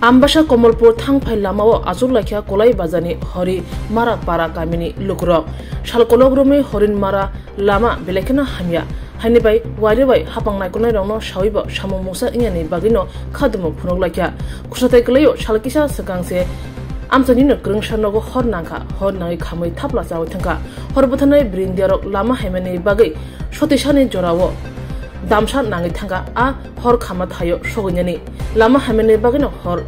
Ambasha Komolpur Thangpai Lamao Azul Lakia Kolai Bazani Hori Mara Para Kamini Lukro Shalkologrome Horin Mara Lama Belekena Hamya Hanibai Wadibai Hapang Nakuna Rono Shawiba Shamu Musa Ingani Bagino Kadumo Punolakia Kusatekleo Shalkisha Sakangse Amsanino Grungshanogo Hornanka Hornai Kamui Tapla Zawatanka Horbotane Brindiaro Lama Hemeni Bagi Shotishani Jorawo Damsha Nangitanga a Hor Kamatayo Shogunyani Lama Hamene Bagino Hor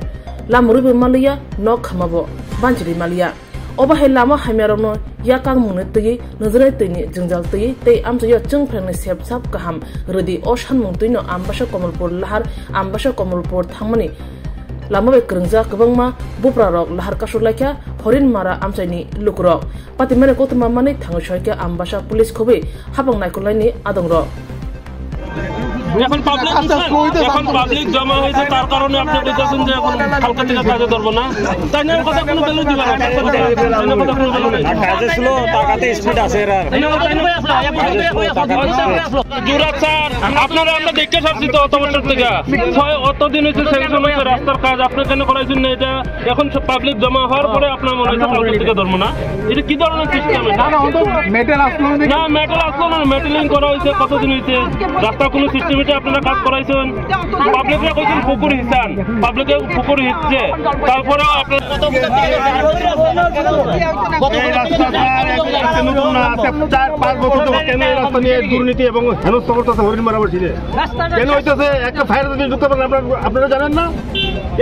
Lamuribu Malia no Kamabo Banjiri Malia Obahe Lama Hamerono Yakang Muneti Nazareti Junjalti Te Amsoya Jungpren Sep Sap Kaham Rudi Oshan Muntino Ambasha Komolpur Lahar Ambasha Komolpur Thamani Lamabe Grungza Kabangma Bupra Rock Lahar Kasulaka Horin Mara Amsani Lukro Patimere Kotamamani Tangoshoika Ambasha Police Kobe Hapang Nakulani Adongro এখন public জমা হয়েছে তার কারণে আপনি বলতেছেন যে এখন হালকা থেকে কাজে ধরব না তাই না কথা কোনো ভ্যালু দিবা না কথা কোনো ভ্যালু নাই কাজে ছিল টাকাতে স্পিড আছে এর জুরাত স্যার আপনারা আমরা দেখতে পাচ্ছি তো অত বছর থেকে অত দিন হচ্ছে স্যাংশন হয়েছে রাস্তার কাজ আপনি কেন করাইছেন না এটা এখন পাবলিক জমা হওয়ার পরে আপনার মনে হচ্ছে হালকা থেকে ধরব না এটা কি ধরনের সিস্টেম না মেটাল আসলো না মেটাল আসলো না মেটালিং করা হয়েছে কতদিন হয়েছে রাস্তা কোনো সিস্টেম আপনারা কাজ করাইছেন পাবলিকরা কইছেন পুকুর হিসান পাবলিকে পুকুর হিচ্ছে তারপরে দুর্নীতি এবং হেনস্থ করতেছে হরিণ মারামারি কেন হইতেছে একটা ফায়ার ঢুকতে পারেন আপনারা জানেন না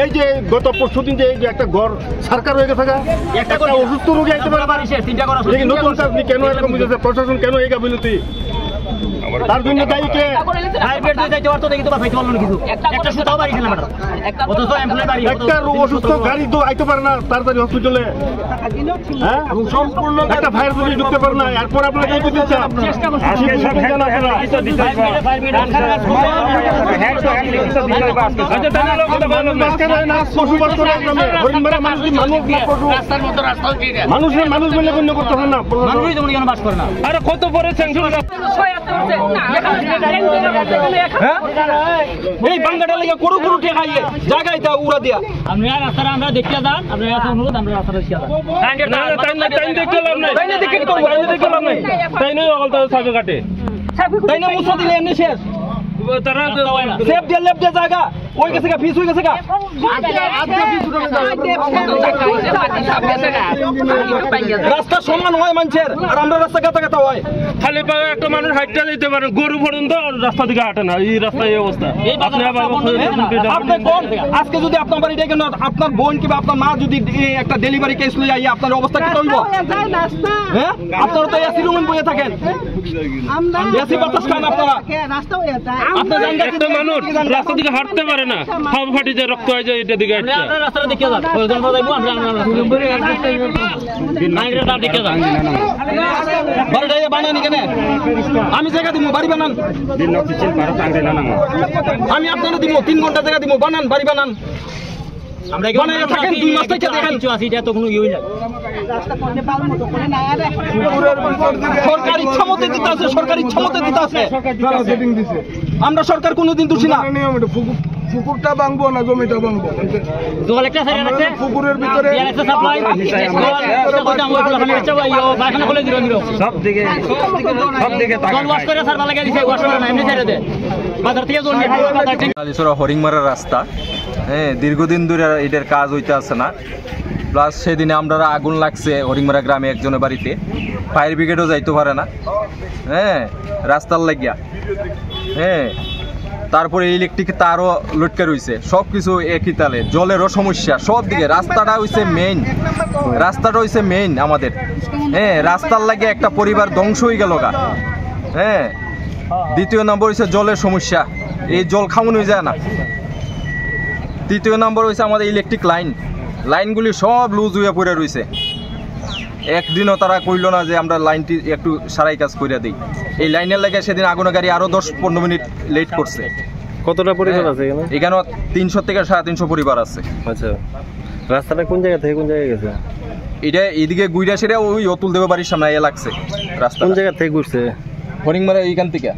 এই যে গত পরশুদিন যে একটা ঘর সরকার হয়ে গেছে একটা অসুস্থ রোগী আইতে পারে নতুন আপনি কেন এরকম বুঝেছে প্রশাসন কেন এই গাফিলতি তার জন্য দায়ীকে প্রাইভেট দিয়ে যাইতে পারতো দেখি তো পাইতে পারলো না কিছু একটা সুতাও বাড়ি খেলাম এটা অথচ এমপ্লয় বাড়ি একটা অসুস্থ গাড়ি তো আইতে পারে না তাড়াতাড়ি হসপিটালে হ্যাঁ সম্পূর্ণ একটা ফায়ার সার্ভিস ঢুকতে পারে না এরপর আপনাকে এই দিচ্ছে চেষ্টা করছেন আজকে সব জানা আছে কিছু দিতে আচ্ছা তাহলে লোক কথা বলেন না পশু বস্তু একদম হরিণ মারা মানুষ না পশু রাস্তার মধ্যে রাস্তা দিয়ে মানুষ বলে গণ্য করতেছেন না মানুষই যেমন কেন বাস করে না আরে কত পরে স্যাংশন এই বাঙ্গাটা লাগা করু করু ঠেকাইয়ে জায়গায় তা উড়া দিয়া আমরা রাস্তাটা আমরা দেখিয়া দান আমরা আছে অনুরোধ আমরা রাস্তাটা দেখিয়া দান টাইম দেখলাম না তাই না দেখে কি করব আমি দেখলাম না তাই না অকল তো সাবে কাটে তাই না মুসা দিলে এমনি শেষ তারা সেফ দিয়ে লেফট দিয়ে জায়গা ওই গেছে ফিস হয়ে গেছে রাস্তা সমান হয় মানুষের আর আমরা রাস্তা গাতা গাতা হয় খালি পায়ে একটা মানুষ হাইটটা দিতে পারে গরু পর্যন্ত রাস্তা দিকে হাঁটে না এই রাস্তা এই অবস্থা আপনি কোন আজকে যদি আপনার বাড়ি ডেকে আপনার বোন কিংবা আপনার মা যদি একটা ডেলিভারি কেস লই আই আপনার অবস্থা কি হইব হ্যাঁ আপনারা তো এসি রুমে বসে থাকেন এসি বাতাস খান আপনারা আপনার একটা মানুষ রাস্তা দিকে হাঁটতে পারে না হাফ ফাটি যায় রক্ত হয়ে যায় এটা দিকে আমরা রাস্তাটা দেখে যান ওজন যাইবো আমরা নাইরা দেখে যান বাড়িটা বানানি কেন আমি জায়গা দিমু বাড়ি বানান দিন নকশিল পারো টাঙ্গে না আমি আপনারা দিমু 3 ঘন্টা জায়গা দিমু বানান বাড়ি বানান আমরা এখানে থাকেন 2 মাস থেকে দেখেন কিছু আছে এটা তো কোনো ইয়ে না রাস্তা করতে পারবো মতো করে না আরে সরকার ইচ্ছা মতে দিতে আছে সরকার ইচ্ছা মতে দিতে আছে সরকার সেটিং দিছে আমরা সরকার কোনোদিন দোষী না নিয়ম এটা পুকুরটা ভাঙবো না জমিটা ভাঙবো জল একটা সাইড আছে পুকুরের ভিতরে একটা সাপ্লাই কথা আমরা ওখানে চাইও বাগান খুলে দিল সব দিকে জল ওয়াশ করে স্যার ভালো লাগি ওয়াশ করে না এমনি ছেড়ে দে বাজার থেকে জল নিয়ে কথা ঠিক আলিসরা হরিংমারা রাস্তা হ্যাঁ দীর্ঘদিন ধরে এটার কাজ হইতে আছে না প্লাস সেদিনে আমরা আগুন লাগছে হরিংমারা গ্রামে একজনের বাড়িতে ফায়ার ব্রিগেডও যাইতে পারে না হ্যাঁ রাস্তার লাগিয়া হ্যাঁ তারপরে ইলেকট্রিক তারও লটকে রয়েছে সব কিছু একই তালে জলেরও সমস্যা সব দিকে রাস্তাটা হইছে মেইন আমাদের হ্যাঁ রাস্তার লাগে একটা পরিবার ধ্বংস হয়ে গেল গা হ্যাঁ দ্বিতীয় নম্বর হইছে জলের সমস্যা এই জল খাওয়ানো হয়ে যায় না তৃতীয় নম্বর হইছে আমাদের ইলেকট্রিক লাইনগুলি সব লুজ হয়ে পড়ে রয়েছে একদিনও তারা কইল না যে আমরা লাইনটি একটু সারাই কাজ করে দিই এই লাইনের লাগে সেদিন আগুনের গাড়ি আরো 10-15 মিনিট লেট করছে কতটা পরিবার আছে এখানে 300 থেকে 350 পরিবার আছে আচ্ছা রাস্তাটা কোন জায়গা থেকে কোন জায়গায় গেছে এটা এইদিকে গুইরা সেটা ওই অতুল দেব বাড়ির সামনে লাগছে রাস্তা কোন জায়গা থেকে ঘুরছে হরিংমারা এইখান থেকে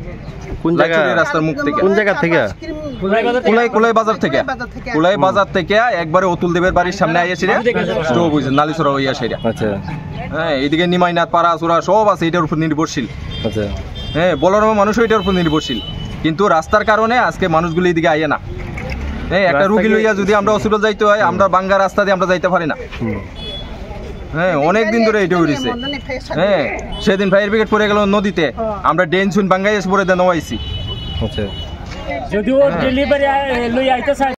কোন জায়গা রাস্তার মুখ থেকে কোন জায়গা থেকে কুলাই বাজার থেকে একবারে অতুল দেবের বাড়ির সামনে আইয়াছি রে স্টোভ হইছে নালিছড়া হইয়া সেটা। আচ্ছা হ্যাঁ এইদিকে নিমাইনাথ পাড়া চূড়া সব আছে এটার উপর নির্ভরশীল। আচ্ছা হ্যাঁ বলার মানুষ এটার উপর নির্ভরশীল, কিন্তু রাস্তার কারণে আজকে মানুষগুলো এদিকে আইয়ে না। হ্যাঁ একটা রুগী লইয়া যদি আমরা হসপিটাল যাইতে হয় আমরা বাঙ্গা রাস্তা দিয়ে আমরা যাইতে পারি না। হ্যাঁ অনেক দিন ধরে এটা হইছে। হ্যাঁ সেদিন ফায়ার ব্রিগেড পড়ে গেল নদীতে, আমরা ডেন শুন বাঙ্গাই এসে পরে দেওয়াইছি। আচ্ছা যদিও ডেলিভারি লই আইতে চাই